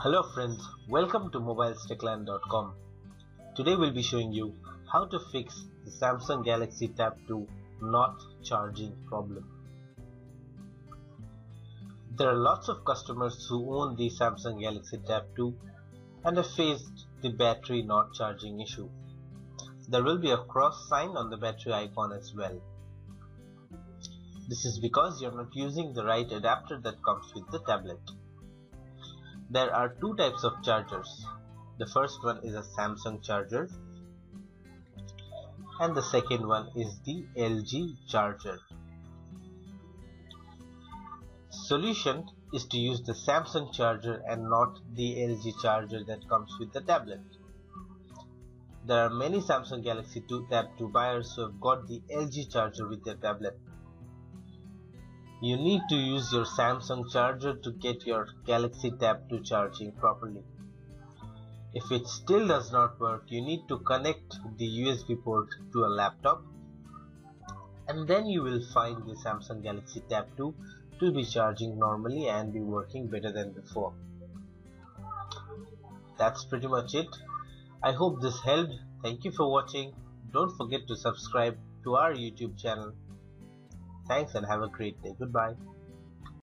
Hello friends, welcome to mobilestechland.com. Today we'll be showing you how to fix the Samsung Galaxy Tab 2 not charging problem. There are lots of customers who own the Samsung Galaxy Tab 2 and have faced the battery not charging issue. There will be a cross sign on the battery icon as well. This is because you're not using the right adapter that comes with the tablet. There are two types of chargers. The first one is a Samsung charger and the second one is the LG charger. Solution is to use the Samsung charger and not the LG charger that comes with the tablet. There are many Samsung Galaxy Tab 2 buyers who have got the LG charger with their tablet. You need to use your Samsung charger to get your Galaxy Tab 2 charging properly. If it still does not work, you need to connect the USB port to a laptop and then you will find the Samsung Galaxy Tab 2 to be charging normally and be working better than before. That's pretty much it. I hope this helped. Thank you for watching. Don't forget to subscribe to our YouTube channel. Thanks and have a great day. Goodbye.